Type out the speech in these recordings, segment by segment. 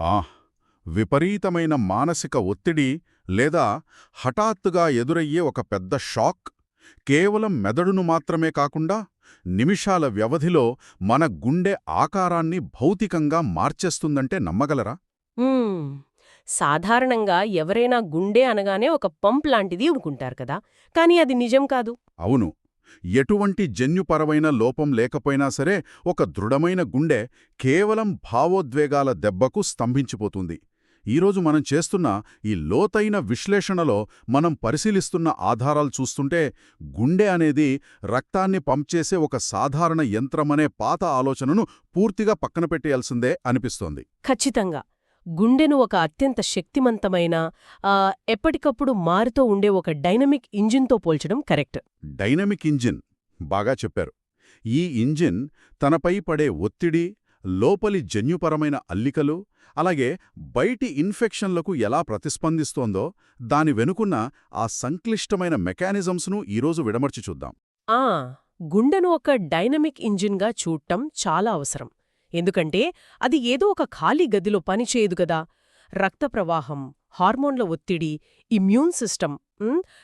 ఆ విపరీతమైన మానసిక ఒత్తిడి లేదా హఠాత్తుగా ఎదురయ్యే ఒక పెద్ద షాక్ కేవలం మెదడును మాత్రమే కాకుండా నిమిషాల వ్యవధిలో మన గుండె ఆకారాన్ని భౌతికంగా మార్చేస్తుందంటే నమ్మగలరా? హ్మ్. సాధారణంగా ఎవరైనా గుండె అనగానే ఒక పంప్ లాంటిది అనుకుంటారు కదా, కానీ అది నిజం కాదు. అవును. ఎటువంటి జన్యుపరమైన లోపం లేకపోయినా సరే ఒక దృఢమైన గుండె కేవలం భావోద్వేగాల దెబ్బకు స్తంభించిపోతుంది. ఈరోజు మనం చేస్తున్న ఈ లోతైన విశ్లేషణలో మనం పరిశీలిస్తున్న ఆధారాలు చూస్తుంటే గుండె అనేది రక్తాన్ని పంప్ చేసే ఒక సాధారణ యంత్రమనే పాత ఆలోచనను పూర్తిగా పక్కన పెట్టేయాల్సిందే అనిపిస్తోంది. ఖచ్చితంగా. గుండెను ఒక అత్యంత శక్తిమంతమైన, ఎప్పటికప్పుడు మారుతూ ఉండే ఒక డైనమిక్ ఇంజిన్తో పోల్చడం కరెక్ట్. డైనమిక్ ఇంజిన్ బాగా చెప్పారు. ఈ ఇంజిన్ తనపై పడే ఒత్తిడి, లోపలి జన్యుపరమైన అల్లికలు, అలాగే బయటి ఇన్ఫెక్షన్లకు ఎలా ప్రతిస్పందిస్తోందో దాని వెనుకున్న ఆ సంక్లిష్టమైన మెకానిజమ్స్ను ఈరోజు విడమర్చి చూద్దాం. ఆ గుండెను ఒక డైనమిక్ ఇంజిన్గా చూడటం చాలా అవసరం. ఎందుకంటే అది ఏదో ఒక ఖాళీ గదిలో పనిచేయదు గదా. రక్త ప్రవాహం, హార్మోన్ల ఒత్తిడి, ఇమ్యూన్ సిస్టమ్,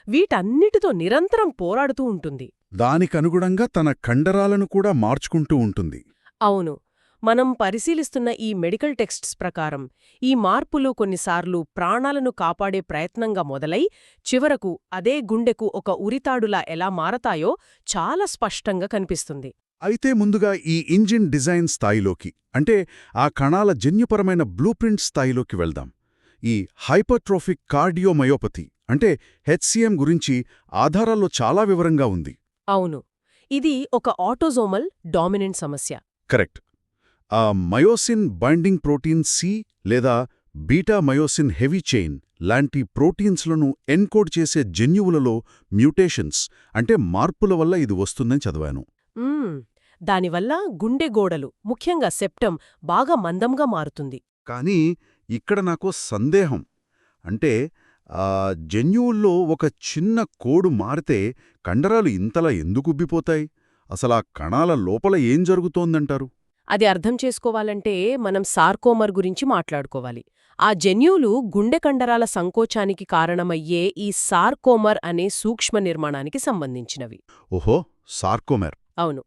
వీటన్నిటితో నిరంతరం పోరాడుతూ ఉంటుంది. దానికనుగుణంగా తన కండరాలను కూడా మార్చుకుంటూ ఉంటుంది. అవును. మనం పరిశీలిస్తున్న ఈ మెడికల్ టెక్స్ట్స్ ప్రకారం ఈ మార్పులు కొన్నిసార్లు ప్రాణాలను కాపాడే ప్రయత్నంగా మొదలై చివరకు అదే గుండెకు ఒక ఉరితాడులా ఎలా మారతాయో చాలా స్పష్టంగా కనిపిస్తుంది. అయితే ముందుగా ఈ ఇంజిన్ డిజైన్ స్థాయిలోకి, అంటే ఆ కణాల జన్యుపరమైన బ్లూప్రింట్ స్థాయిలోకి వెళ్దాం. ఈ హైపర్ట్రోఫిక్ కార్డియోమయోపతి అంటే హెచ్సిఎం గురించి ఆధారాల్లో చాలా వివరంగా ఉంది. అవును. ఇది ఒక ఆటోజోమల్ డామినెంట్ సమస్య. కరెక్ట్. ఆ మయోసిన్ బైండింగ్ ప్రోటీన్ సి లేదా బీటా మయోసిన్ హెవీ చైన్ లాంటి ప్రోటీన్స్లను ఎన్కోడ్ చేసే జన్యువులలో మ్యూటేషన్స్ అంటే మార్పుల వల్ల ఇది వస్తుందని చదివాను. దానివల్ల గుండె గోడలు, ముఖ్యంగా సెప్టమ్, బాగా మందంగా మారుతుంది. కానీ ఇక్కడ నాకో సందేహం. అంటే జన్యువుల్లో ఒక చిన్న కోడు మారితే కండరాలు ఇంతలా ఎందుకుబ్బిపోతాయి? అసలా కణాల లోపల ఏం జరుగుతోందంటారు? అది అర్థం చేసుకోవాలంటే మనం సార్కోమర్ గురించి మాట్లాడుకోవాలి. ఆ జన్యువులు గుండె కండరాల సంకోచానికి కారణమయ్యే ఈ సార్కోమర్ అనే సూక్ష్మ నిర్మాణానికి సంబంధించినవి. ఓహో, సార్కోమెర్. అవును.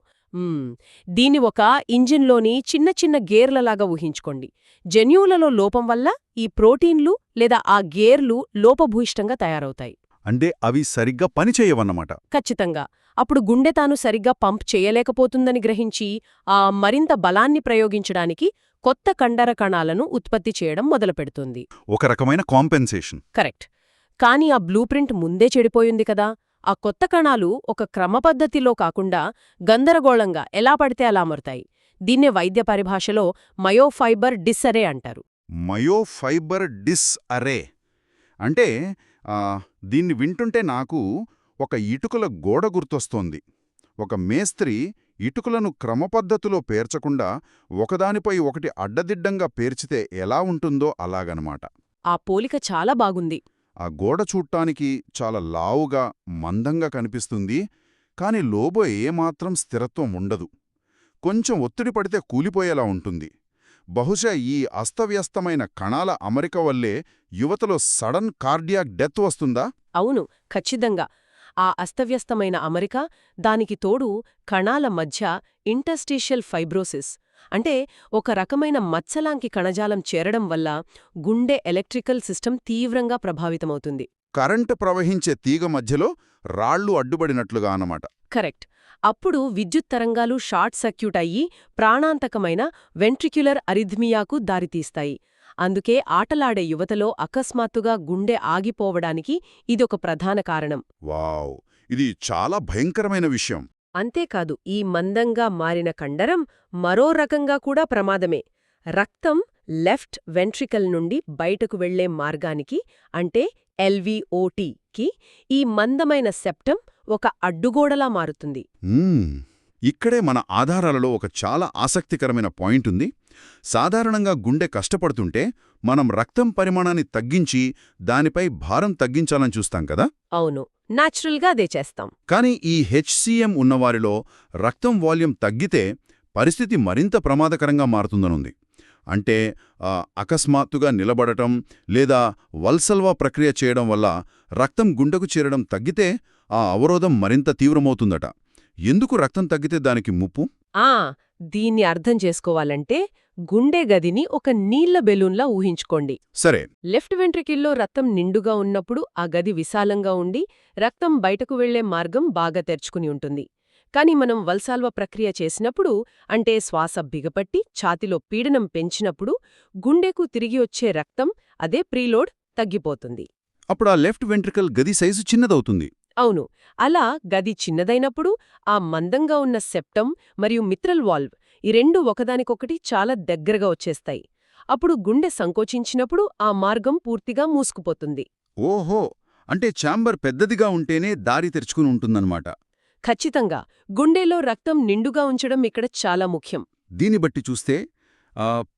దీన్ని ఒక ఇంజిన్లోని చిన్న చిన్న గేర్లలాగా ఊహించుకోండి. జన్యువులలో లోపం వల్ల ఈ ప్రోటీన్లు లేదా ఆ గేర్లు లోపభూయిష్టంగా తయారవుతాయి. అంటే అవి సరిగ్గా పనిచేయవన్నమాట. ఖచ్చితంగా. అప్పుడు గుండె తాను సరిగ్గా పంప్ చేయలేకపోతుందని గ్రహించి మరింత బలాన్ని ప్రయోగించడానికి కొత్త కండర కణాలను ఉత్పత్తి చేయడం మొదలుపెడుతుంది. ఒక రకమైన కాంపెన్సేషన్. కరెక్ట్. కాని ఆ బ్లూప్రింట్ ముందే చెడిపోయింది కదా. ఆ కొత్త కణాలు ఒక క్రమపద్ధతిలో కాకుండా గందరగోళంగా ఎలా పడితే అలా అమరుతాయి. దీన్నే వైద్య పరిభాషలో మయోఫైబర్ డిస్అరే అంటారు. మయోఫైబర్ డిస్అరే అంటే దీన్ని వింటుంటే నాకు ఒక ఇటుకల గోడ గుర్తొస్తోంది. ఒక మేస్త్రి ఇటుకలను క్రమపద్ధతిలో పేర్చకుండా ఒకదానిపై ఒకటి అడ్డదిడ్డంగా పేర్చితే ఎలా ఉంటుందో అలాగనమాట. ఆ పోలిక చాలా బాగుంది. ఆ గోడ చూట్టానికి చాలా లావుగా, మందంగా కనిపిస్తుంది, కాని లోబో ఏమాత్రం స్థిరత్వం ఉండదు. కొంచెం ఒత్తిడి పడితే కూలిపోయేలా ఉంటుంది. బహుశా ఈ అస్తవ్యస్తమైన కణాల అమరిక వల్లే యువతలో సడన్ కార్డియాక్ డెత్ వస్తుందా? అవును, ఖచ్చితంగా. ఆ అస్తవ్యస్తమైన అమరిక, దానికి తోడు కణాల మధ్య ఇంటర్స్టీషియల్ ఫైబ్రోసిస్ అంటే ఒక రకమైన మచ్చలాంకి కణజాలం చేరడం వల్ల గుండె ఎలక్ట్రికల్ సిస్టమ్ తీవ్రంగా ప్రభావితమవుతుంది. కరెంటు ప్రవహించే తీగ మధ్యలో రాళ్లు అడ్డుపడినట్లుగా అన్నమాట. కరెక్ట్. అప్పుడు విద్యుత్ తరంగాలు షార్ట్ సర్క్యూట్ అయ్యి ప్రాణాంతకమైన వెంట్రిక్యులర్ అరిథ్మియాకు దారితీస్తాయి. అందుకే ఆటలాడే యువతలో అకస్మాత్తుగా గుండె ఆగిపోవడానికి ఇదొక ప్రధాన కారణం. వావ్, ఇది చాలా భయంకరమైన విషయం. అంతేకాదు, ఈ మందంగా మారిన కండరం మరో రకంగా కూడా ప్రమాదమే. రక్తం లెఫ్ట్ వెంట్రికల్ నుండి బయటకు వెళ్లే మార్గానికి, అంటే ఎల్విఓటికి ఈ మందమైన సెప్టమ్ ఒక అడ్డుగోడలా మారుతుంది. ఇక్కడే మన ఆధారాలలో ఒక చాలా ఆసక్తికరమైన పాయింట్ ఉంది. సాధారణంగా గుండె కష్టపడుతుంటే మనం రక్తం పరిమాణాన్ని తగ్గించి దానిపై భారం తగ్గించాలని చూస్తాం కదా. అవును, నాచురల్గా అదే చేస్తాం. కానీ ఈ హెచ్సిఎం ఉన్నవారిలో రక్తం వాల్యూమ్ తగ్గితే పరిస్థితి మరింత ప్రమాదకరంగా మారుతుందనుంది. అంటే అకస్మాత్తుగా నిలబడటం లేదా వల్సల్వా ప్రక్రియ చేయడం వల్ల రక్తం గుండెకు చేరడం తగ్గితే ఆ అవరోధం మరింత తీవ్రమవుతుందట. ఎందుకు రక్తం తగ్గితే దానికి ముప్పు? దీన్ని అర్థం చేసుకోవాలంటే గుండె గదిని ఒక నీళ్ల బెలూన్లా ఊహించుకోండి. సరే. లెఫ్ట్ వెంట్రికిల్లో రక్తం నిండుగా ఉన్నప్పుడు ఆ గది విశాలంగా ఉండి రక్తం బయటకు వెళ్లే మార్గం బాగా తెరుచుకుని ఉంటుంది. కాని మనం వల్సాల్వా ప్రక్రియ చేసినప్పుడు, అంటే శ్వాస బిగపట్టి ఛాతిలో పీడనం పెంచినప్పుడు గుండెకు తిరిగి వచ్చే రక్తం, అదే ప్రీలోడ్, తగ్గిపోతుంది. అప్పుడు ఆ లెఫ్ట్ వెంట్రికల్ గది సైజు చిన్నదవుతుంది. అవును. అలా గది చిన్నదైనప్పుడు ఆ మందంగా ఉన్న సెప్టమ్ మరియు మిత్రల్ వాల్వ్ ఈ రెండూ ఒకదానికొకటి చాలా దగ్గరగా వచ్చేస్తాయి. అప్పుడు గుండె సంకోచించినప్పుడు ఆ మార్గం పూర్తిగా మూసుకుపోతుంది. ఓహో, అంటే ఛాంబర్ పెద్దదిగా ఉంటేనే దారి తెరుచుకుని ఉంటుందన్నమాట. ఖచ్చితంగా. గుండెలో రక్తం నిండుగా ఉంచడం ఇక్కడ చాలా ముఖ్యం. దీన్ని బట్టి చూస్తే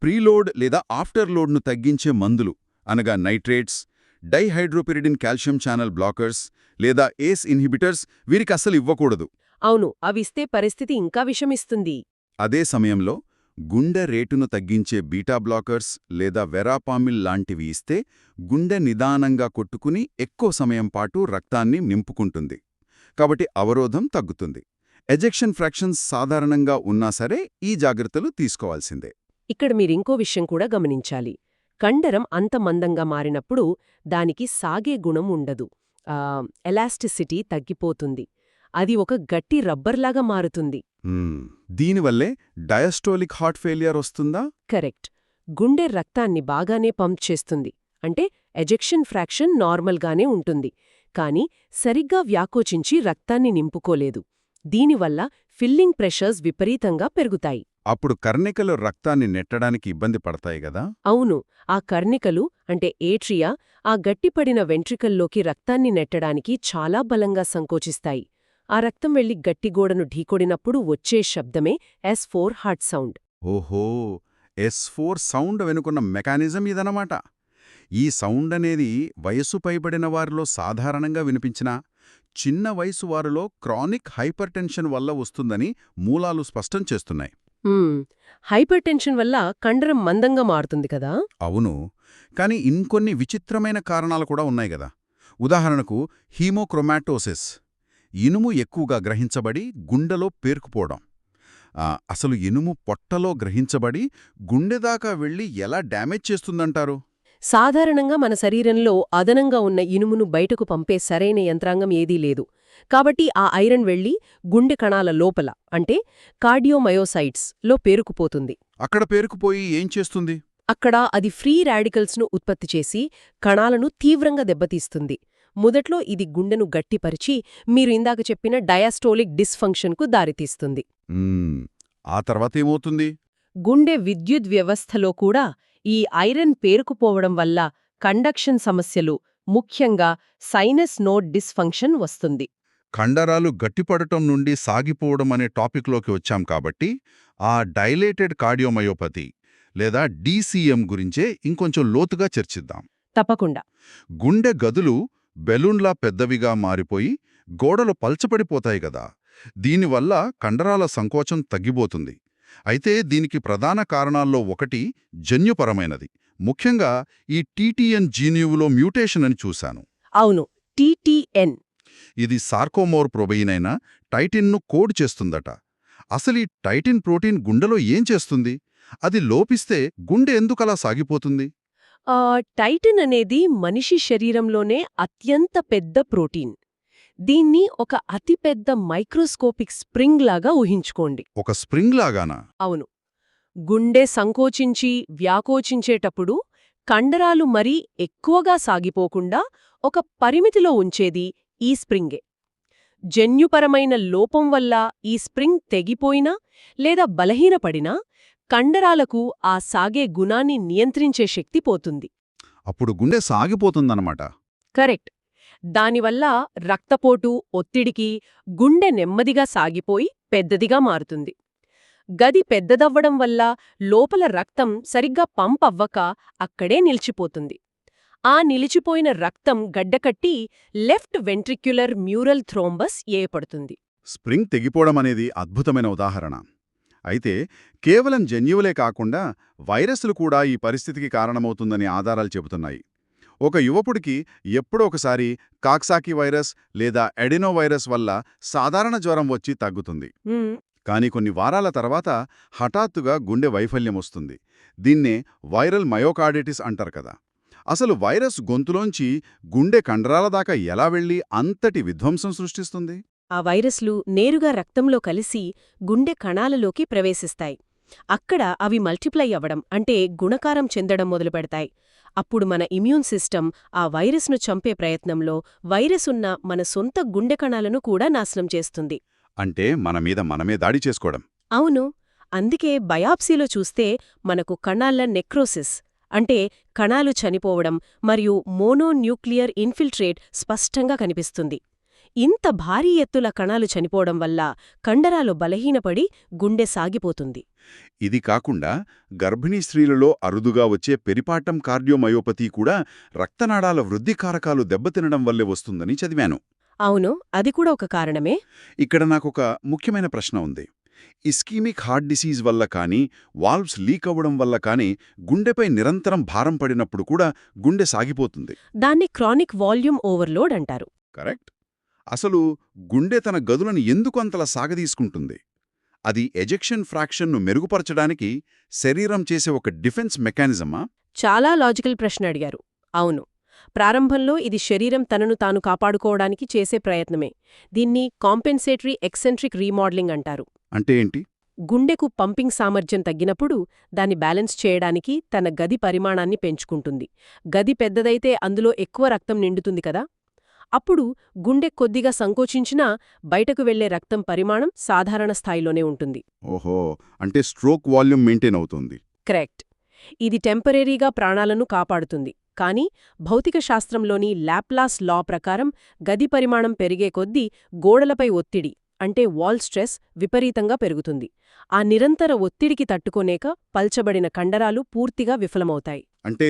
ప్రీలోడ్ లేదా ఆఫ్టర్ లోడ్ను తగ్గించే మందులు అనగా నైట్రేట్స్, డైహైడ్రోపిరిడిన్ కాల్షియం ఛానల్ బ్లాకర్స్ లేదా ఏస్ ఇన్హిబిటర్స్ వీరికి అస్సలు ఇవ్వకూడదు. అవును, అవిస్తే పరిస్థితి ఇంకా విషమిస్తుంది. అదే సమయంలో గుండె రేటును తగ్గించే బీటా బ్లాకర్స్ లేదా వెరాపామిల్ లాంటివి ఇస్తే గుండె నిదానంగా కొట్టుకుని ఎక్కువ సమయం పాటు రక్తాన్ని నింపుకుంటుంది. కాబట్టి అవరోధం తగ్గుతుంది. ఎజెక్షన్ ఫ్రాక్షన్స్ సాధారణంగా ఉన్నా సరే ఈ జాగ్రత్తలు తీసుకోవాల్సిందే. ఇక్కడ మీరింకో విషయం కూడా గమనించాలి. కండరం అంత మందంగా మారినప్పుడు దానికి సాగే గుణం ఉండదు. ఎలాస్టిసిటీ తగ్గిపోతుంది. అది ఒక గట్టి రబ్బర్లాగా మారుతుంది. దీనివల్లే డయాస్టోలిక్ హార్ట్ ఫెయిలియర్ వస్తుందా? కరెక్ట్. గుండె రక్తాన్ని బాగానే పంప్ చేస్తుంది. అంటే ఎజెక్షన్ ఫ్రాక్షన్ నార్మల్గానే ఉంటుంది. కాని సరిగ్గా వ్యాకోచించి రక్తాన్ని నింపుకోలేదు. దీనివల్ల ఫిల్లింగ్ ప్రెషర్స్ విపరీతంగా పెరుగుతాయి. అప్పుడు కర్ణికలు రక్తాన్ని నెట్టడానికి ఇబ్బంది పడతాయి గదా? అవును. ఆ కర్ణికలు అంటే ఏట్రియా ఆ గట్టిపడిన వెంట్రికల్లోకి రక్తాన్ని నెట్టడానికి చాలా బలంగా సంకోచిస్తాయి. ఆ రక్తం వెళ్లి గట్టిగోడను ఢీకొడినప్పుడు వచ్చే శబ్దమే S4 హార్ట్ సౌండ్. ఓహో, S4 సౌండ్ వెనుకున్న మెకానిజం ఇదనమాట. ఈ సౌండ్ అనేది వయస్సు పైబడిన వారిలో సాధారణంగా వినిపించినా చిన్న వయసు వారిలో క్రానిక్ హైపర్ టెన్షన్ వల్ల వస్తుందని మూలాలు స్పష్టం చేస్తున్నాయి. హైపర్ టెన్షన్ వల్ల కండరం మందంగా మారుతుంది కదా? అవును, కాని ఇంకొన్ని విచిత్రమైన కారణాలు కూడా ఉన్నాయి గదా. ఉదాహరణకు హీమోక్రోమాటోసిస్, ఇనుము ఎక్కువగా గ్రహించబడి గుండెలో పేరుకుపోవడం. అసలు ఇనుము పొట్టలో గ్రహించబడి గుండెదాకా వెళ్లి ఎలా డ్యామేజ్ చేస్తుందంటారు? సాధారణంగా మన శరీరంలో అదనంగా ఉన్న ఇనుమును బయటకు పంపే సరైన యంత్రాంగం ఏదీ లేదు. కాబట్టి ఆ ఐరన్ వెళ్లి గుండె కణాల లోపల, అంటే కార్డియోమయోసైట్స్ లో పేరుకుపోతుంది. అక్కడ పేరుకుపోయి ఏం చేస్తుంది? అక్కడ అది ఫ్రీ రాడికల్స్ను ఉత్పత్తి చేసి కణాలను తీవ్రంగా దెబ్బతీస్తుంది. మొదట్లో ఇది గుండెను గట్టిపరిచి మీరు ఇందాక చెప్పిన డయాస్టోలిక్ డిస్ఫంక్షన్కు దారితీస్తుంది. ఆ తర్వాతేమవుతుంది? గుండె విద్యుత్ వ్యవస్థలో కూడా ఈ ఐరన్ పేరుకుపోవడం వల్ల కండక్షన్ సమస్యలు, ముఖ్యంగా సైనస్ నోడ్ డిస్ఫంక్షన్ వస్తుంది. కండరాలు గట్టిపడటం నుండి సాగిపోవడం అనే టాపిక్లోకి వచ్చాం కాబట్టి ఆ డైలేటెడ్ కార్డియోమయోపతి లేదా DCM గురించే ఇంకొంచెం లోతుగా చర్చిద్దాం. తప్పకుండా. గుండె గదులు బెలూన్లా పెద్దవిగా మారిపోయి గోడలు పల్చపడిపోతాయి గదా. దీనివల్ల కండరాల సంకోచం తగ్గిపోతుంది. అయితే దీనికి ప్రధాన కారణాల్లో ఒకటి జన్యుపరమైనది. ముఖ్యంగా ఈ TTN జీన్యువులో మ్యూటేషన్ అని చూశాను. అవును, TTN. ఇది సార్కోమోర్ ప్రోబెయిన్ అయిన టైటిన్ను కోడ్ చేస్తుందట. అసలు ఈ టైటిన్ ప్రోటీన్ గుండెలో ఏం చేస్తుంది? అది లోపిస్తే గుండె ఎందుకలా సాగిపోతుంది? టైటిన్ అనేది మనిషి శరీరంలోనే అత్యంత పెద్ద ప్రోటీన్. దీన్ని ఒక అతిపెద్ద మైక్రోస్కోపిక్ స్ప్రింగ్ లాగా ఊహించుకోండి. ఒక స్ప్రింగ్ లాగానా? అవును. గుండె సంకోచించి వ్యాకోచించేటప్పుడు కండరాలు మరీ ఎక్కువగా సాగిపోకుండా ఒక పరిమితిలో ఉంచేది ఈ స్ప్రింగే. జన్యుపరమైన లోపం వల్ల ఈ స్ప్రింగ్ తెగిపోయినా లేదా బలహీనపడినా కండరాలకు ఆ సాగే గుణాన్ని నియంత్రించే శక్తి పోతుంది. అప్పుడు గుండె సాగిపోతుందన్నమాట. కరెక్ట్. దానివల్ల రక్తపోటు, ఒత్తిడికి గుండె నెమ్మదిగా సాగిపోయి పెద్దదిగా మారుతుంది. గది పెద్దదవ్వడం వల్ల లోపల రక్తం సరిగ్గా పంప్ అవ్వక అక్కడే నిలిచిపోతుంది. ఆ నిలిచిపోయిన రక్తం గడ్డకట్టి లెఫ్ట్ వెంట్రిక్యులర్ మ్యూరల్ థ్రోంబస్ ఏర్పడుతుంది. స్ప్రింగ్ తెగిపోవడం అనేది అద్భుతమైన ఉదాహరణ. అయితే కేవలం జన్యువులే కాకుండా వైరస్లు కూడా ఈ పరిస్థితికి కారణమవుతుందని ఆధారాలు చెబుతున్నాయి. ఒక యువకుడికి ఎప్పుడో ఒకసారి కాక్సాకీ వైరస్ లేదా ఎడినోవైరస్ వల్ల సాధారణ జ్వరం వచ్చి తగ్గుతుంది. కానీ కొన్ని వారాల తర్వాత హఠాత్తుగా గుండె వైఫల్యం వస్తుంది. దీన్నే వైరల్ మయోకార్డిటిస్ అంటారు కదా. అసలు వైరస్ గొంతులోంచి గుండె కండరాల దాకా ఎలా వెళ్ళి అంతటి విధ్వంసం సృష్టిస్తుంది? ఆ వైరస్లు నేరుగా రక్తంలో కలిసి గుండె కణాలలోకి ప్రవేశిస్తాయి. అక్కడ అవి మల్టిప్లై అవ్వడం అంటే గుణకారం చెందడం మొదలుపెడతాయి. అప్పుడు మన ఇమ్యూన్ సిస్టమ్ ఆ వైరస్ను చంపే ప్రయత్నంలో వైరస్ ఉన్న మన సొంత గుండె కణాలను కూడా నాశనం చేస్తుంది. అంటే మన మీద మనమే దాడి చేసుకోవడం. అవును. అందుకే బయాప్సీలో చూస్తే మనకు కణాల నెక్రోసిస్ అంటే కణాలు చనిపోవడం మరియు మోనోన్యూక్లియర్ ఇన్ఫిల్ట్రేట్ స్పష్టంగా కనిపిస్తుంది. ఇంత భారీ ఎత్తుల కణాలు చనిపోవడం వల్ల కండరాలు బలహీనపడి గుండె సాగిపోతుంది. ఇది కాకుండా గర్భిణీ స్త్రీలలో అరుదుగా వచ్చే పెరిపాటం కార్డియోమయోపతి కూడా రక్తనాళాల వృద్ధి కారకాలు దెబ్బతినడం వల్లే వస్తుందని చదివాను. అవును, అది కూడా ఒక కారణమే. ఇక్కడ నాకొక ముఖ్యమైన ప్రశ్న ఉంది. ఇస్కీమిక్ హార్ట్ డిసీజ్ వల్ల కానీ వాల్వ్స్ లీక్ అవ్వడం వల్ల కానీ గుండెపై నిరంతరం భారం పడినప్పుడు కూడా గుండె సాగిపోతుంది. దాన్ని క్రానిక్ వాల్యూమ్ ఓవర్లోడ్ అంటారు. కరెక్ట్. అసలు గుండె తన గదులను ఎందుకు అంతలా సాగదీసుకుంటుంది? అది ఎజెక్షన్ ఫ్రాక్షన్ను మెరుగుపరచడానికి శరీరం చేసే ఒక డిఫెన్స్ మెకానిజమా? చాలా లాజికల్ ప్రశ్న అడిగారు. అవును, ప్రారంభంలో ఇది శరీరం తనను తాను కాపాడుకోవడానికి చేసే ప్రయత్నమే. దీన్ని కాంపెన్సేటరీ ఎక్సెంట్రిక్ రీమోడలింగ్ అంటారు. అంటే ఏంటి? గుండెకు పంపింగ్ సామర్థ్యం తగ్గినప్పుడు దాన్ని బ్యాలెన్స్ చేయడానికి తన గది పరిమాణాన్ని పెంచుకుంటుంది. గది పెద్దదైతే అందులో ఎక్కువ రక్తం నిండుతుంది కదా. అప్పుడు గుండె కొద్దిగా సంకోచించినా బయటకు వెళ్లే రక్తం పరిమాణం సాధారణ స్థాయిలోనే ఉంటుంది. ఓహో, అంటే స్ట్రోక్ వాల్యూమ్ మెయింటైన్ అవుతుంది. కరెక్ట్. ఇది టెంపరరీగా ప్రాణాలను కాపాడుతుంది. కానీ భౌతిక శాస్త్రంలోని లాప్లాస్ లా ప్రకారం గది పరిమాణం పెరిగే కొద్దీ గోడలపై ఒత్తిడి అంటే వాల్ స్ట్రెస్ విపరీతంగా పెరుగుతుంది. ఆ నిరంతర ఒత్తిడికి తట్టుకోలేక పల్చబడిన కండరాలు పూర్తిగా విఫలమవుతాయి. అంటే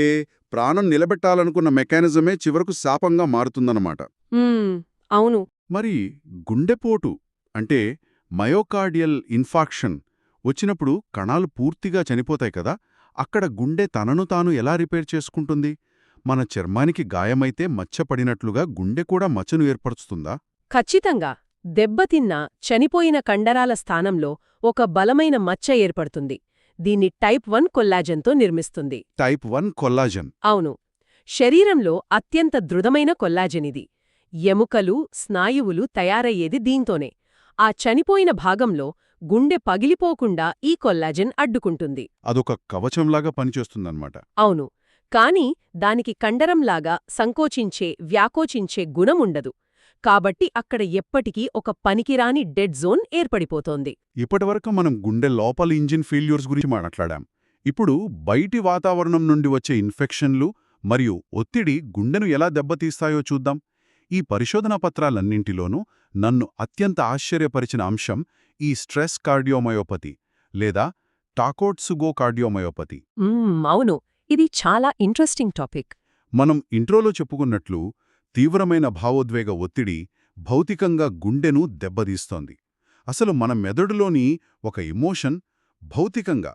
ప్రాణం నిలబెట్టాలనుకున్న మెకానిజమే చివరకు శాపంగా మారుతుందన్నమాట. అవును. మరి గుండెపోటు అంటే మయోకార్డియల్ ఇన్ఫాక్షన్ వచ్చినప్పుడు కణాలు పూర్తిగా చనిపోతాయి కదా. అక్కడ గుండె తనను తాను ఎలా రిపేర్ చేసుకుంటుంది? మన చర్మానికి గాయమైతే మచ్చ పడినట్లుగా గుండె కూడా మచ్చను ఏర్పరుస్తుందా? ఖచ్చితంగా. దెబ్బతిన్న చనిపోయిన కండరాల స్థానంలో ఒక బలమైన మచ్చ ఏర్పడుతుంది. దీన్ని టైప్ 1 కొల్లాజెన్తో నిర్మిస్తుంది. Type 1 collagen? అవును. శరీరంలో అత్యంత దృఢమైన కొల్లాజెనిది. ఎముకలు, స్నాయువులు తయారయ్యేది దీంతోనే. ఆ చనిపోయిన భాగంలో గుండె పగిలిపోకుండా ఈ కొల్లాజెన్ అడ్డుకుంటుంది. అదొక కవచంలాగా పనిచేస్తుందన్నమాట. అవును. కాని దానికి కండరంలాగా సంకోచించే, వ్యాకోచించే గుణముండదు. కాబట్టి అక్కడ ఎప్పటికీ ఒక పనికిరాని డెడ్ జోన్ ఏర్పడిపోతోంది. ఇప్పటివరకు మనం గుండె లోపల ఇంజిన్ ఫెయిల్యూర్స్ గురించి మాట్లాడాం. ఇప్పుడు బయటి వాతావరణం నుండి వచ్చే ఇన్ఫెక్షన్లు మరియు ఒత్తిడి గుండెను ఎలా దెబ్బతీస్తాయో చూద్దాం. ఈ పరిశోధనా పత్రాలన్నింటిలోనూ నన్ను అత్యంత ఆశ్చర్యపరిచిన అంశం ఈ స్ట్రెస్ కార్డియోమయోపతి లేదా టాకోట్సుగో కార్డియోమయోపతి. అవును, ఇది చాలా ఇంట్రెస్టింగ్ టాపిక్. మనం ఇంట్రోలో చెప్పుకున్నట్లు తీవ్రమైన భావోద్వేగ ఒత్తిడి భౌతికంగా గుండెను దెబ్బతీస్తోంది. అసలు మన మెదడులోని ఒక ఎమోషన్ భౌతికంగా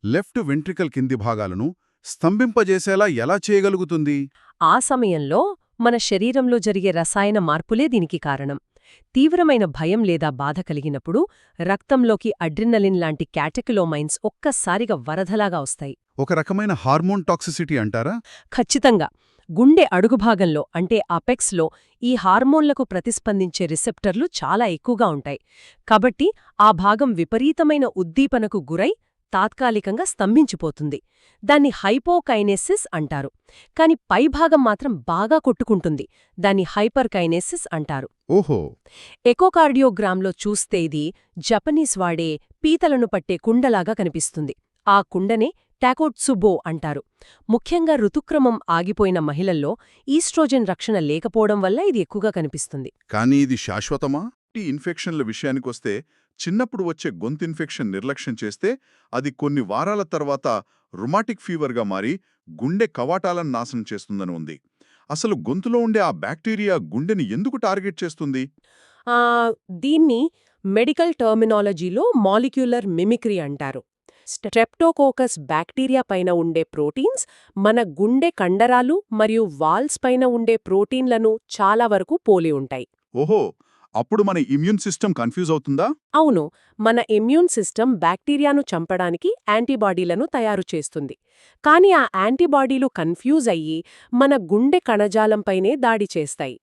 లెఫ్ట్ వెంట్రికల్ కింది భాగాలను స్తంభింపజేసేలా ఎలా చేయగలుగుతుంది? ఆ సమయంలో మన శరీరంలో జరిగే రసాయన మార్పులే దీనికి కారణం. తీవ్రమైన భయం లేదా బాధ కలిగినప్పుడు రక్తంలోకి అడ్రినలిన్ లాంటి క్యాటెకిలోమైన్స్ ఒక్కసారిగా వరదలాగా వస్తాయి. ఒక రకమైన హార్మోన్ టాక్సిసిటీ అంటారా? ఖచ్చితంగా. గుండె అడుగుభాగంలో అంటే అపెక్స్లో ఈ హార్మోన్లకు ప్రతిస్పందించే రిసెప్టర్లు చాలా ఎక్కువగా ఉంటాయి. కాబట్టి ఆ భాగం విపరీతమైన ఉద్దీపనకు గురై తాత్కాలికంగా స్తంభించిపోతుంది. దాన్ని హైపోకైనెసిస్ అంటారు. కాని పైభాగం మాత్రం బాగా కొట్టుకుంటుంది. దాన్ని హైపర్కైనెసిస్ అంటారు. ఓహో. ఎకోకార్డియోగ్రామ్లో చూస్తే ఇది జపనీస్ వాడే పీతలను పట్టే కుండలాగా కనిపిస్తుంది. ఆ కుండనే టాకోట్సుబో అంటారు. ముఖ్యంగా ఋతుక్రమం ఆగిపోయిన మహిళల్లో ఈస్ట్రోజెన్ రక్షణ లేకపోవడం వల్ల ఇది ఎక్కువగా కనిపిస్తుంది. కానీ ఇది శాశ్వతమా? ఈ ఇన్ఫెక్షన్ల విషయానికొస్తే చిన్నప్పుడు వచ్చే గొంతు ఇన్ఫెక్షన్ నిర్లక్ష్యం చేస్తే అది కొన్ని వారాల తర్వాత రుమాటిక్ ఫీవర్గా మారి గుండె కవాటాలను నాశనం చేస్తుందని ఉంది. అసలు గొంతులో ఉండే ఆ బ్యాక్టీరియా గుండెని ఎందుకు టార్గెట్ చేస్తుంది? దీన్ని మెడికల్ టర్మినాలజీలో మాలిక్యులర్ మిమిక్రీ అంటారు. స్ట్రెప్టోకోకస్ బ్యాక్టీరియా పైన ఉండే ప్రోటీన్స్ మన గుండె కండరాలు మరియు వాల్స్ పైన ఉండే ప్రోటీన్లను చాలా వరకు పోలి ఉంటాయి. ఓహో, అప్పుడు మన ఇమ్యూన్ సిస్టమ్ కన్ఫ్యూజ్ అవుతుందా? అవును, మన ఇమ్యూన్ సిస్టమ్ బ్యాక్టీరియాను చంపడానికి యాంటీబాడీలను తయారు చేస్తుంది. కానీ ఆ యాంటీబాడీలు కన్ఫ్యూజ్ అయ్యి మన గుండె కణజాలంపైనే దాడి చేస్తాయి.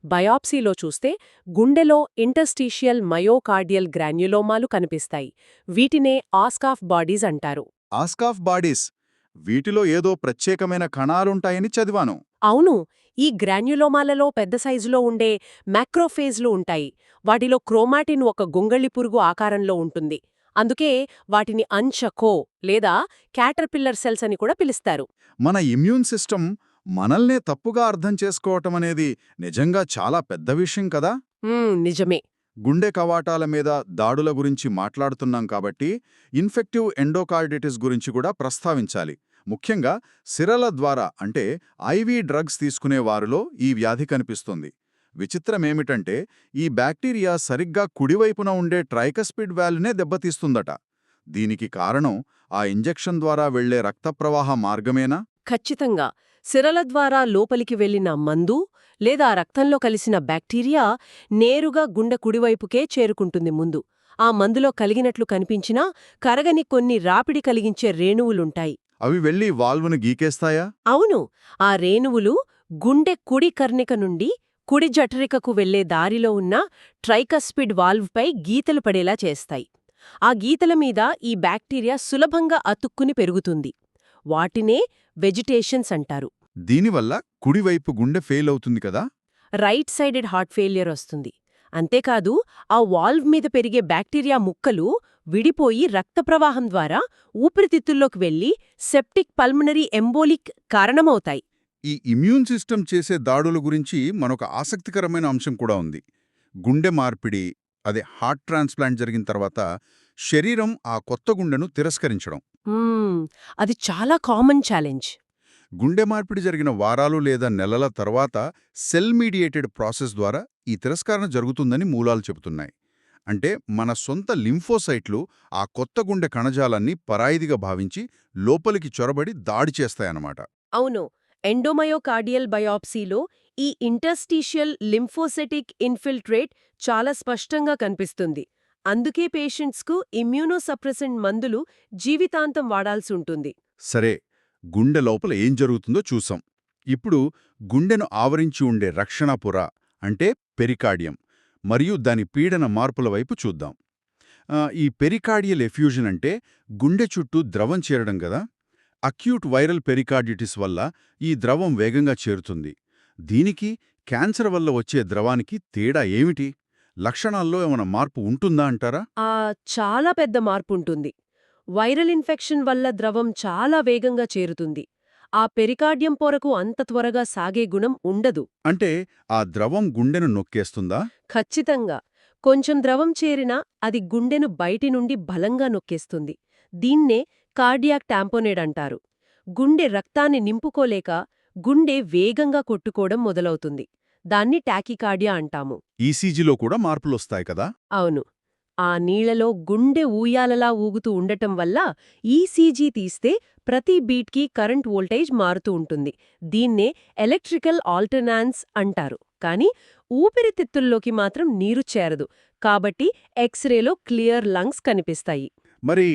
బయాప్సీలో చూస్తే గుండెలో ఇంటర్స్టీషియల్ మయోకార్డియల్ గ్రాన్యులోమాలు కనిపిస్తాయి. వీటినే ఆస్కాఫ్ బాడీస్ అంటారు. ఆస్కాఫ్ బాడీస్, వీటిలో ఏదో ప్రత్యేకమైన కణాలుంటాయని చదివాను. అవును, ఈ గ్రాన్యులోమాలలో పెద్ద సైజులో ఉండే మ్యాక్రోఫేజ్లు ఉంటాయి. వాటిలో క్రోమాటిన్ ఒక గొంగళి పురుగు ఆకారంలో ఉంటుంది. అందుకే వాటిని అంచకో లేదా క్యాటర్పిల్లర్ సెల్స్ అని కూడా పిలుస్తారు. మన ఇమ్యూన్ సిస్టమ్ మనల్నే తప్పుగా అర్థం చేసుకోవటం అనేది నిజంగా చాలా పెద్ద విషయం కదా. నిజమే. గుండె కవాటాల మీద దాడుల గురించి మాట్లాడుతున్నాం కాబట్టి ఇన్ఫెక్టివ్ ఎండోకార్డిటిస్ గురించి కూడా ప్రస్తావించాలి. ముఖ్యంగా సిరల ద్వారా అంటే ఐవీ డ్రగ్స్ తీసుకునే వారిలో ఈ వ్యాధి కనిపిస్తుంది. విచిత్రమేమిటంటే ఈ బ్యాక్టీరియా సరిగ్గా కుడివైపున ఉండే ట్రైకస్పిడ్ వాల్వ్నే దెబ్బతీస్తుందట. దీనికి కారణం ఆ ఇంజెక్షన్ ద్వారా వెళ్లే రక్తప్రవాహ మార్గమేనా? ఖచ్చితంగా. సిరల ద్వారా లోపలికి వెళ్లిన మందు లేదా రక్తంలో కలిసిన బ్యాక్టీరియా నేరుగా గుండె కుడివైపుకే చేరుకుంటుంది ముందు. ఆ మందులో కలిగినట్లు కనిపించినా కరగని కొన్ని రాపిడి కలిగించే రేణువులుంటాయి. అవి వెళ్లి వాల్వ్ను గీకేస్తాయా? అవును, ఆ రేణువులు గుండె కుడి కర్ణిక నుండి కుడి జఠరికకు వెళ్లే దారిలో ఉన్న ట్రైకస్పిడ్ వాల్వ్పై గీతలు పడేలా చేస్తాయి. ఆ గీతల మీద ఈ బ్యాక్టీరియా సులభంగా అతుక్కుని పెరుగుతుంది. వాటినే వెజిటేషన్స్ అంటారు. దీనివల్ల కుడివైపు గుండె ఫెయిల్ అవుతుంది కదా. రైట్ సైడెడ్ హార్ట్ ఫెయిలియర్ వస్తుంది. అంతేకాదు, ఆ వాల్వ్ మీద పెరిగే బ్యాక్టీరియా ముక్కలు విడిపోయి రక్తప్రవాహం ద్వారా ఊపిరితిత్తుల్లోకి వెళ్లి సెప్టిక్ పల్మనరీ ఎంబోలిక్ కారణమవుతాయి. ఈ ఇమ్యూన్ సిస్టమ్ చేసే దాడుల గురించి మనొక ఆసక్తికరమైన అంశం కూడా ఉంది. గుండె మార్పిడి, అదే హార్ట్ ట్రాన్స్ప్లాంట్ జరిగిన తర్వాత శరీరం ఆ కొత్త గుండెను తిరస్కరించడం. అది చాలా కామన్ ఛాలెంజ్. గుండె మార్పిడి జరిగిన వారాలు లేదా నెలల తర్వాత సెల్ మీడియేటెడ్ ప్రాసెస్ ద్వారా ఈ తిరస్కరణ జరుగుతుందని మూలాలు చెబుతున్నాయి. అంటే మన సొంత లింఫోసైట్లు ఆ కొత్త గుండె కణజాలాన్ని పరాయిదిగా భావించి లోపలికి చొరబడి దాడి చేస్తాయన్నమాట. అవును, ఎండోమయోకార్డియల్ బయాప్సీలో ఈ ఇంటర్స్టీషియల్ లింఫోసెటిక్ ఇన్ఫిల్ట్రేట్ చాలా స్పష్టంగా కనిపిస్తుంది. అందుకే పేషెంట్స్కు ఇమ్యూనోసప్రెసెంట్ మందులు జీవితాంతం వాడాల్సి ఉంటుంది. సరే, గుండె లోపల ఏం జరుగుతుందో చూసాం. ఇప్పుడు గుండెను ఆవరించి ఉండే రక్షణ పొర అంటే పెరికార్డియం మరియు దాని పీడన మార్పుల వైపు చూద్దాం. ఈ పెరికార్డియల్ ఎఫ్యూజన్ అంటే గుండె చుట్టూ ద్రవం చేరడం కదా. అక్యూట్ వైరల్ పెరికార్డిటిస్ వల్ల ఈ ద్రవం వేగంగా చేరుతుంది. దీనికి క్యాన్సర్ వల్ల వచ్చే ద్రవానికి తేడా ఏమిటి? లక్షణాల్లో ఏమైనా మార్పు ఉంటుందా అంటారా? చాలా పెద్ద మార్పుంటుంది. వైరల్ ఇన్ఫెక్షన్ వల్ల ద్రవం చాలా వేగంగా చేరుతుంది. ఆ పెరికార్డియం పొరకు అంత త్వరగా సాగే గుణం ఉండదు. అంటే ఆ ద్రవం గుండెను నొక్కేస్తుందా? ఖచ్చితంగా. కొంచెం ద్రవం చేరినా అది గుండెను బయటి నుండి బలంగా నొక్కేస్తుంది. దీన్నే కార్డియాక్ టాంపోనేడ్ అంటారు. గుండె రక్తాన్ని నింపుకోలేక గుండె వేగంగా కొట్టుకోవడం మొదలవుతుంది. దాన్ని టాకికార్డియా అంటాము. ఈసీజీలో కూడా మార్పులొస్తాయి కదా. అవును, ఆ నీళ్లలో గుండె ఊయాలలా ఊగుతూ ఉండటం వల్ల ఈసీజీ తీస్తే ప్రతి బీట్కి కరెంట్ వోల్టేజ్ మారుతూ ఉంటుంది. దీన్నే ఎలక్ట్రికల్ ఆల్టర్నాన్స్ అంటారు. కానీ ఊపిరితిత్తుల్లోకి మాత్రం నీరు చేరదు. కాబట్టి ఎక్స్రేలో క్లియర్ లంగ్స్ కనిపిస్తాయి. మరి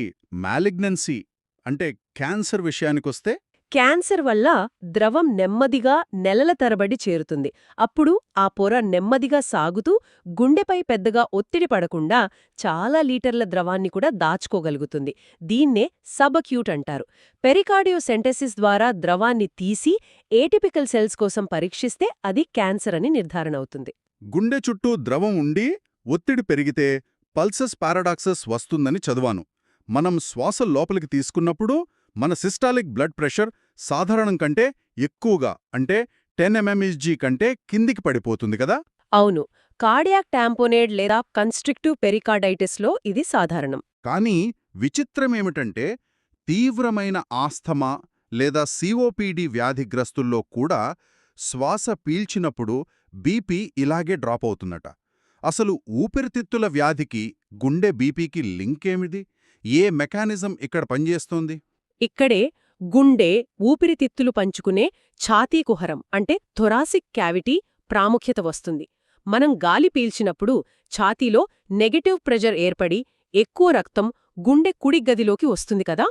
మాలిగ్నెన్సీ అంటే క్యాన్సర్ విషయానికొస్తే? క్యాన్సర్ వల్ల ద్రవం నెమ్మదిగా నెలల తరబడి చేరుతుంది. అప్పుడు ఆ పొర నెమ్మదిగా సాగుతూ గుండెపై పెద్దగా ఒత్తిడి పడకుండా చాలా లీటర్ల ద్రవాన్ని కూడా దాచుకోగలుగుతుంది. దీన్నే సబక్యూట్ అంటారు. పెరికార్డియోసెంటెసిస్ ద్వారా ద్రవాన్ని తీసి ఏటిపికల్ సెల్స్ కోసం పరీక్షిస్తే అది క్యాన్సర్ అని నిర్ధారణ అవుతుంది. గుండె చుట్టూ ద్రవం ఉండి ఒత్తిడి పెరిగితే పల్సస్ పారాడాక్సస్ వస్తుందని చదివాను. మనం శ్వాస లోపలికి తీసుకున్నప్పుడు మన సిస్టాలిక్ బ్లడ్ ప్రెషర్ సాధారణం కంటే ఎక్కువగా అంటే 10 mmHg కంటే కిందికి పడిపోతుంది కదా. అవును, కార్డియాక్ టాంపోనేడ్ లేదా కన్స్ట్రిక్టివ్ పెరికార్డైటిస్లో ఇది సాధారణం. కానీ విచిత్రమేమిటంటే తీవ్రమైన ఆస్థమా లేదా సిఓపిడి వ్యాధిగ్రస్తుల్లో కూడా శ్వాస పీల్చినప్పుడు బీపీ ఇలాగే డ్రాప్ అవుతుందట. అసలు ఊపిరితిత్తుల వ్యాధికి గుండె బీపీకి లింకేమిది? ఏ మెకానిజం ఇక్కడ పనిచేస్తోంది? ఇక్కడే గుండె ఊపిరితిత్తులు పంచుకునే ఛాతీ కుహరం అంటే థొరాసిక్ క్యావిటీ ప్రాముఖ్యత వస్తుంది. మనం గాలి పీల్చినప్పుడు ఛాతీలో నెగెటివ్ ప్రెజర్ ఏర్పడి ఎక్కువ రక్తం గుండె కుడి గదిలోకి వస్తుంది కదా.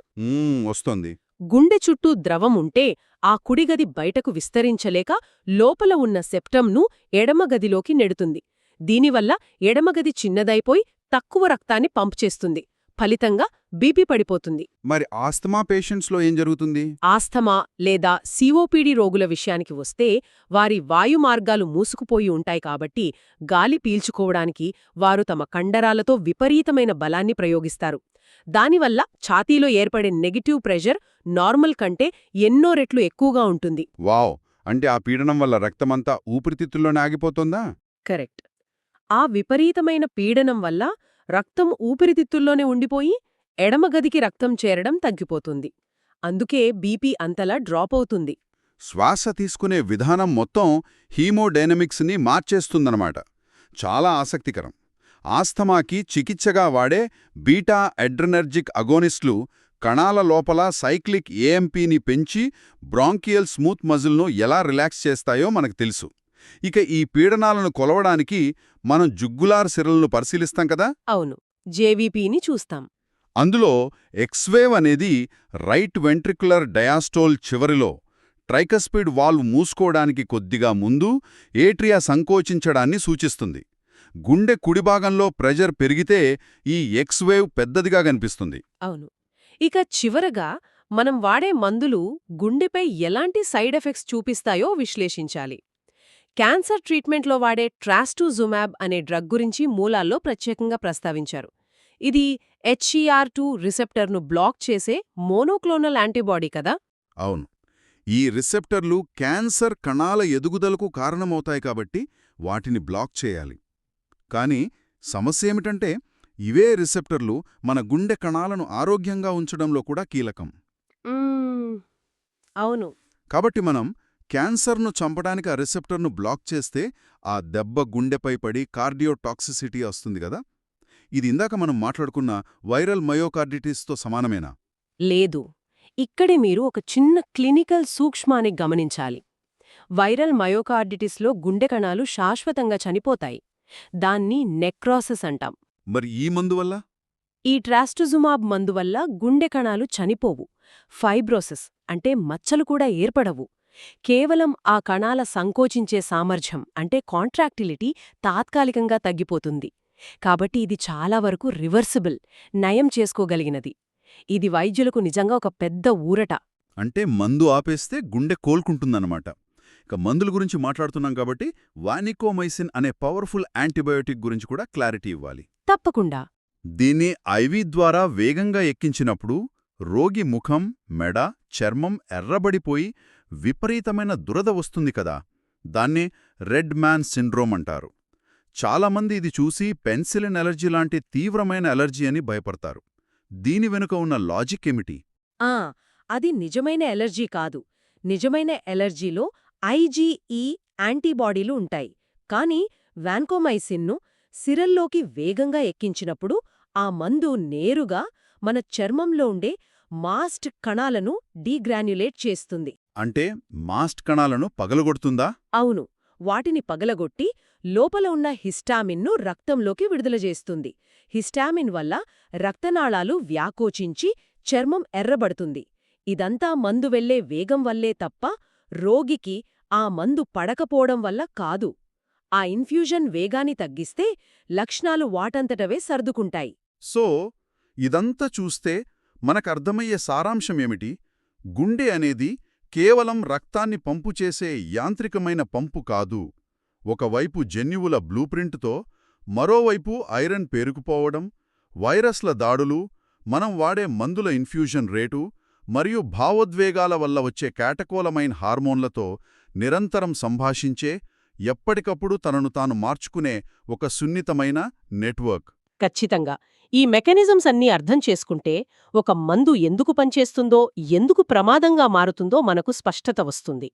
వస్తోంది. గుండె చుట్టూ ద్రవం ఉంటే ఆ కుడిగది బయటకు విస్తరించలేక లోపల ఉన్న సెప్టమ్ను ఎడమగదిలోకి నెడుతుంది. దీనివల్ల ఎడమగది చిన్నదైపోయి తక్కువ రక్తాన్ని పంప్ చేస్తుంది. ఫలితంగా బీపీ పడిపోతుంది. మరి ఆస్తమా పేషెంట్స్లో ఏం జరుగుతుంది? ఆస్థమా లేదా సిఓపిడి రోగుల విషయానికి వస్తే వారి వాయుమార్గాలు మూసుకుపోయి ఉంటాయి కాబట్టి గాలి పీల్చుకోవడానికి వారు తమ కండరాలతో విపరీతమైన బలాన్ని ప్రయోగిస్తారు. దానివల్ల ఛాతీలో ఏర్పడే నెగటివ్ ప్రెషర్ నార్మల్ కంటే ఎన్నో రెట్లు ఎక్కువగా ఉంటుంది. వావ్! అంటే ఆ పీడనం వల్ల రక్తమంతా ఊపిరితిత్తుల్లోనే ఆగిపోతుందా? కరెక్ట్. ఆ విపరీతమైన పీడనం వల్ల రక్తం ఊపిరితిత్తుల్లోనే ఉండిపోయి ఎడమగదికి రక్తం చేరడం తగ్గిపోతుంది. అందుకే బీపీ అంతలా డ్రాప్ అవుతుంది. శ్వాస తీసుకునే విధానం మొత్తం హీమోడైనమిక్స్ని మార్చేస్తుందన్నమాట. చాలా ఆసక్తికరం. ఆస్థమాకి చికిత్సగా వాడే బీటా అడ్రెనర్జిక్ అగోనిస్టులు కణాల లోపల సైక్లిక్ ఏఎంపీని పెంచి బ్రాంకియల్ స్మూత్ మజిల్ను ఎలా రిలాక్స్ చేస్తాయో మనకు తెలుసు. ఇక ఈ పీడనాలను కొలవడానికి మనం జుగ్గులార్ సిరలను పరిశీలిస్తాం కదా. అవును, జేవీపీని చూస్తాం. అందులో ఎక్స్వేవ్ అనేది రైట్ వెంట్రికులర్ డయాస్టోల్ చివరిలో ట్రైకస్పిడ్ వాల్వ్ మూసుకోవడానికి కొద్దిగా ముందు ఏట్రియా సంకోచించడాన్ని సూచిస్తుంది. గుండె కుడిభాగంలో ప్రెజర్ పెరిగితే ఈ ఎక్స్వేవ్ పెద్దదిగా కనిపిస్తుంది. అవును. ఇక చివరగా మనం వాడే మందులు గుండెపై ఎలాంటి సైడ్ ఎఫెక్ట్స్ చూపిస్తాయో విశ్లేషించాలి. క్యాన్సర్ ట్రీట్మెంట్లో వాడే ట్రాస్టూజుమాబ్ అనే డ్రగ్ గురించి మూలాల్లో ప్రత్యేకంగా ప్రస్తావించారు. ఇది HER2 రిసెప్టర్ను బ్లాక్ చేసే మోనోక్లోనల్ యాంటీబాడీ కదా. అవును. ఈ రిసెప్టర్లు క్యాన్సర్ కణాల ఎదుగుదలకు కారణమవుతాయి కాబట్టి వాటిని బ్లాక్ చేయాలి. కానీ సమస్యేమిటంటే ఇవే రిసెప్టర్లు మన గుండె కణాలను ఆరోగ్యంగా ఉంచడంలో కూడా కీలకం. అవును. కాబట్టి మనం క్యాన్సర్ను చంపడానికి ఆ రిసెప్టర్ను బ్లాక్ చేస్తే ఆ దెబ్బ గుండెపై పడి కార్డియోటాక్సిసిటీ వస్తుంది కదా. ఇది ఇందాక మనం మాట్లాడుకున్న వైరల్ మయోకార్డిటిస్తో సమానమేనా? లేదు. ఇక్కడే మీరు ఒక చిన్న క్లినికల్ సూక్ష్మాన్ని గమనించాలి. వైరల్ మయోకార్డిటిస్లో గుండె కణాలు శాశ్వతంగా చనిపోతాయి. దాన్ని నెక్రాసిస్ అంటాం. మరి ఈ మందువల్ల? ఈ ట్రాస్టుజుమాబ్ మందువల్ల గుండె కణాలు చనిపోవు. ఫైబ్రోసిస్ అంటే మచ్చలు కూడా ఏర్పడవు. కేవలం ఆ కణాల సంకోచించే సామర్థ్యం అంటే కాంట్రాక్టిలిటీ తాత్కాలికంగా తగ్గిపోతుంది. కాబట్టి ఇది చాలా వరకు రివర్సిబుల్, నయం చేసుకోగలిగినది. ఇది వైద్యులకు నిజంగా ఒక పెద్ద ఊరట. అంటే మందు ఆపేస్తే గుండె కోలుకుంటుందన్నమాట. ఇక మందుల గురించి మాట్లాడుతున్నాం కాబట్టి వానికోమైసిన్ అనే పవర్ఫుల్ యాంటీబయోటిక్ గురించి కూడా క్లారిటీ ఇవ్వాలి. తప్పకుండా. దీన్ని ఐవి ద్వారా వేగంగా ఎక్కించినప్పుడు రోగి ముఖం, మెడ, చర్మం ఎర్రబడిపోయి విపరీతమైన దురద వస్తుంది కదా. దాన్నే రెడ్ మ్యాన్ సిండ్రోమ్ అంటారు. చాలామంది ఇది చూసి పెన్సిలిన్ ఎలర్జీ లాంటి తీవ్రమైన ఎలర్జీ అని భయపడతారు. దీని వెనుక ఉన్న లాజిక్ ఏమిటి? అది నిజమైన ఎలర్జీ కాదు. నిజమైన ఎలర్జీలో IgE యాంటీబాడీలు ఉంటాయి. కానీ వాన్కోమైసిన్ను సిరల్లోకి వేగంగా ఎక్కించినప్పుడు ఆ మందు నేరుగా మన చర్మంలో ఉండే మాస్ట్ కణాలను డీగ్రాన్యులేట్ చేస్తుంది. అంటే మాస్ట్ కణాలను పగలగొడుతుందా? అవును. వాటిని పగలగొట్టి లోపల ఉన్న హిస్టామిన్ను రక్తంలోకి విడుదల చేస్తుంది. హిస్టామిన్ వల్ల రక్తనాళాలు వ్యాకోచించి చర్మం ఎర్రబడుతుంది. ఇదంతా మందు వెళ్లే వేగం వల్లే తప్ప రోగికి ఆ మందు పడకపోవడం వల్ల కాదు. ఆ ఇన్ఫ్యూజన్ వేగాన్ని తగ్గిస్తే లక్షణాలు వాటంతటవే సర్దుకుంటాయి. సో ఇదంతా చూస్తే మనకర్థమయ్యే సారాంశమేమిటి? గుండె అనేది కేవలం రక్తాన్ని పంపు చేసే యాంత్రికమైన పంపు కాదు. ఒకవైపు జన్యువుల బ్లూప్రింట్తో మరోవైపు ఐరన్ పేరుకుపోవడం, వైరస్ల దాడులు, మనం వాడే మందుల ఇన్ఫ్యూజన్ రేటు మరియు భావోద్వేగాల వల్ల వచ్చే కేటకోలమైన హార్మోన్లతో నిరంతరం సంభాషించే, ఎప్పటికప్పుడు తనను తాను మార్చుకునే ఒక సున్నితమైన నెట్వర్క్. ఖచ్చితంగా. ఈ మెకానిజమ్స్ అన్నీ అర్థం చేసుకుంటే ఒక మందు ఎందుకు పనిచేస్తుందో, ఎందుకు ప్రమాదంగా మారుతుందో మనకు స్పష్టత వస్తుంది.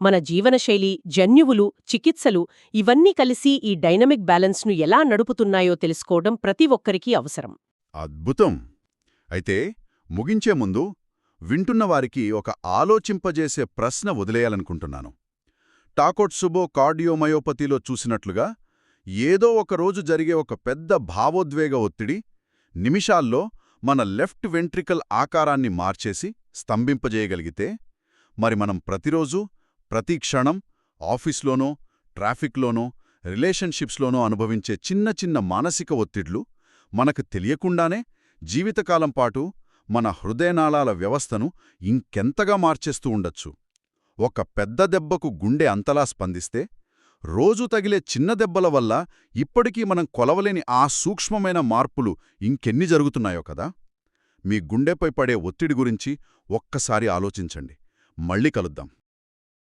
మన జీవనశైలి, జన్యువులు, చికిత్సలు ఇవన్నీ కలిసి ఈ డైనమిక్ బ్యాలెన్స్ను ఎలా నడుపుతున్నాయో తెలుసుకోవడం ప్రతి ఒక్కరికీ అవసరం. అద్భుతం. అయితే ముగించే ముందు వింటున్నవారికి ఒక ఆలోచింపజేసే ప్రశ్న వదిలేయాలనుకుంటున్నాను. టాకోట్సుబో కార్డియోమయోపతిలో చూసినట్లుగా ఏదో ఒకరోజు జరిగే ఒక పెద్ద భావోద్వేగ ఒత్తిడి నిమిషాల్లో మన లెఫ్ట్ వెంట్రికల్ ఆకారాన్ని మార్చేసి స్తంభింపజేయగలిగితే, మరి మనం ప్రతిరోజు, ప్రతి క్షణం ఆఫీస్లోనో, ట్రాఫిక్లోనో, రిలేషన్షిప్స్లోనో అనుభవించే చిన్న చిన్న మానసిక ఒత్తిడ్లు మనకు తెలియకుండానే జీవితకాలం పాటు మన హృదయనాళాల వ్యవస్థను ఇంకెంతగా మార్చేస్తూ ఉండొచ్చు. ఒక పెద్ద దెబ్బకు గుండె అంతలా స్పందిస్తే, రోజు తగిలే చిన్న దెబ్బల వల్ల ఇప్పటికీ మనం కొలవలేని ఆ సూక్ష్మమైన మార్పులు ఇంకెన్ని జరుగుతున్నాయో కదా. మీ గుండెపై పడే ఒత్తిడి గురించి ఒక్కసారి ఆలోచించండి. మళ్ళీ కలుద్దాం.